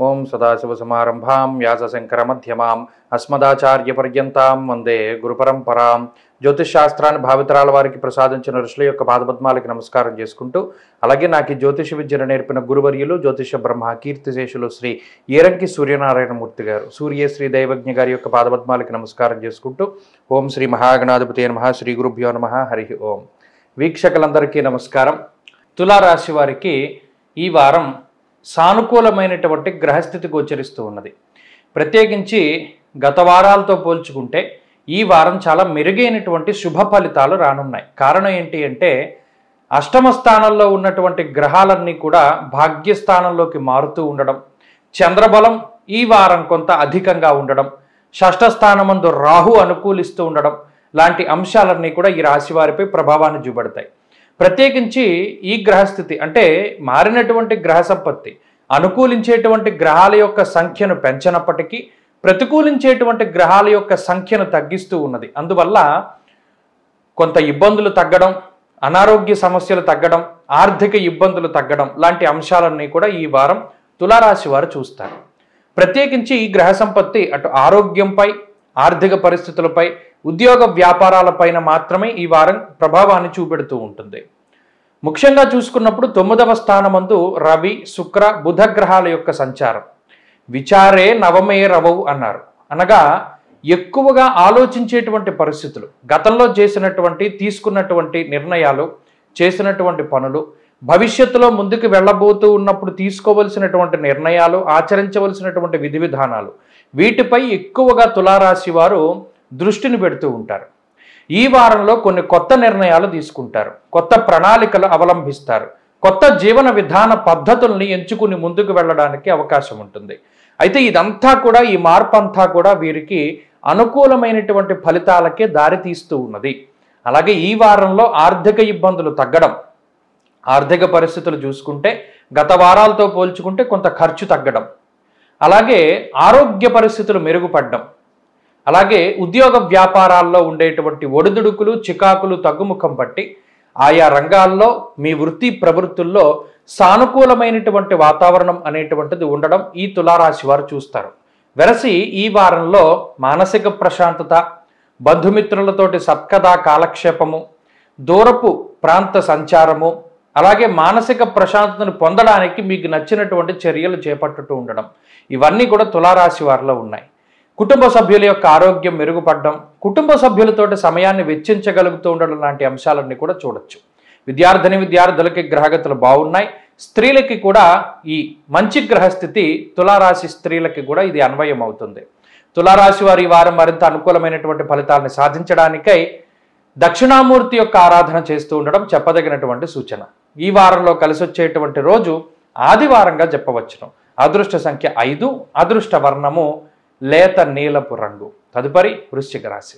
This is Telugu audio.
ఓం సదాశివసమారంభాం వ్యాసశంకరమధ్యమాం అస్మదాచార్యపర్యంతాం వందే గురుపరంపరాం. జ్యోతిషశాస్త్రాన్ని భావితరాల వారికి ప్రసాదించిన ఋషుల యొక్క పాదపద్మాలకి నమస్కారం చేసుకుంటూ, అలాగే నాకు ఈ జ్యోతిష విద్యను నేర్పిన గురువర్యులు జ్యోతిష బ్రహ్మ కీర్తిశేషులు శ్రీ ఏరంకి సూర్యనారాయణమూర్తి గారు, సూర్యశ్రీ దైవజ్ఞ గారి యొక్క పాదపద్మాలకి నమస్కారం చేసుకుంటూ, ఓం శ్రీ మహాగణాధిపతి నమః, శ్రీ గురుభ్యో నమః, హరి ఓం. వీక్షకులందరికీ నమస్కారం. తులారాశి వారికి ఈ వారం సానుకూలమైనటువంటి గ్రహస్థితి గోచరిస్తూ ఉన్నది. ప్రత్యేకించి గత వారాలతో పోల్చుకుంటే ఈ వారం చాలా మెరుగైనటువంటి శుభ ఫలితాలు రానున్నాయి. కారణం ఏంటి అంటే, అష్టమ స్థానంలో ఉన్నటువంటి గ్రహాలన్నీ కూడా భాగ్యస్థానంలోకి మారుతూ ఉండడం, చంద్రబలం ఈ వారం కొంత అధికంగా ఉండడం, షష్ఠ స్థానమందు రాహు అనుకూలిస్తూ ఉండడం లాంటి అంశాలన్నీ కూడా ఈ రాశి వారిపై ప్రభావాన్ని చూపెడతాయి. ప్రత్యేకించి ఈ గ్రహస్థితి అంటే మారినటువంటి గ్రహ సంపత్తి అనుకూలించేటువంటి గ్రహాల యొక్క సంఖ్యను పెంచినప్పటికీ ప్రతికూలించేటువంటి గ్రహాల యొక్క సంఖ్యను తగ్గిస్తూ ఉన్నది. అందువల్ల కొంత ఇబ్బందులు తగ్గడం, అనారోగ్య సమస్యలు తగ్గడం, ఆర్థిక ఇబ్బందులు తగ్గడం లాంటి అంశాలన్నీ కూడా ఈ వారం తులారాశి వారు చూస్తారు. ప్రత్యేకించి ఈ గ్రహ సంపత్తి అటు ఆరోగ్యంపై, ఆర్థిక పరిస్థితులపై, ఉద్యోగ వ్యాపారాలపైన మాత్రమే ఈ వారం ప్రభావాన్ని చూపెడుతూ ఉంటుంది. ముఖ్యంగా చూసుకున్నప్పుడు 9వ స్థానమందు రవి, శుక్ర, బుధ గ్రహాల యొక్క సంచారం. విచారే నవమే రవవు అన్నారు. అనగా ఎక్కువగా ఆలోచించేటువంటి పరిస్థితులు, గతంలో చేసినటువంటి తీసుకున్నటువంటి నిర్ణయాలు, చేసినటువంటి పనులు, భవిష్యత్తులో ముందుకు వెళ్ళబోతూ ఉన్నప్పుడు తీసుకోవలసినటువంటి నిర్ణయాలు, ఆచరించవలసినటువంటి విధి విధానాలు, వీటిపై ఎక్కువగా తులారాశి వారు దృష్టిని పెడుతూ ఉంటారు. ఈ వారంలో కొన్ని కొత్త నిర్ణయాలు తీసుకుంటారు, కొత్త ప్రణాళికలు అవలంబిస్తారు, కొత్త జీవన విధాన పద్ధతుల్ని ఎంచుకుని ముందుకు వెళ్ళడానికి అవకాశం ఉంటుంది. అయితే ఇదంతా కూడా, ఈ మార్పు అంతా కూడా వీరికి అనుకూలమైనటువంటి ఫలితాలకే దారితీస్తూ ఉన్నది. అలాగే ఈ వారంలో ఆర్థిక ఇబ్బందులు తగ్గడం, ఆర్థిక పరిస్థితులు చూసుకుంటే గత వారాలతో పోల్చుకుంటే కొంత ఖర్చు తగ్గడం, అలాగే ఆరోగ్య పరిస్థితులు మెరుగుపడడం, అలాగే ఉద్యోగ వ్యాపారాల్లో ఉండేటువంటి ఒడిదుడుకులు, చికాకులు తగ్గుముఖం పట్టి ఆయా రంగాల్లో మీ వృత్తి ప్రవృత్తుల్లో సానుకూలమైనటువంటి వాతావరణం అనేటువంటిది ఉండడం ఈ తులారాశి వారు చూస్తారు. వెరసి ఈ వారంలో మానసిక ప్రశాంతత, బంధుమిత్రులతోటి సత్కథా కాలక్షేపము, దూరపు ప్రాంత సంచారము, అలాగే మానసిక ప్రశాంతతను పొందడానికి మీకు నచ్చినటువంటి చర్యలు చేపట్టుతూ ఉండడం, ఇవన్నీ కూడా తులారాశి వారిలో ఉన్నాయి. కుటుంబ సభ్యుల యొక్క ఆరోగ్యం మెరుగుపడడం, కుటుంబ సభ్యులతోటి సమయాన్ని వెచ్చించగలుగుతూ ఉండడం లాంటి అంశాలన్నీ కూడా చూడొచ్చు. విద్యార్థులకి గ్రహగతులు బాగున్నాయి. స్త్రీలకి కూడా ఈ మంచి గ్రహస్థితి తులారాశి స్త్రీలకి కూడా ఇది అన్వయం అవుతుంది. తులారాశి వారి ఈ వారం మరింత అనుకూలమైనటువంటి ఫలితాలను సాధించడానికై దక్షిణామూర్తి యొక్క ఆరాధన చేస్తూ ఉండడం చెప్పదగినటువంటి సూచన. ఈ వారంలో కలిసి వచ్చేటువంటి రోజు ఆదివారంగా చెప్పవచ్చును. అదృష్ట సంఖ్య 5, అదృష్ట వర్ణము లేత నీలపు రంగు. తదుపరి వృశ్చిక రాశి.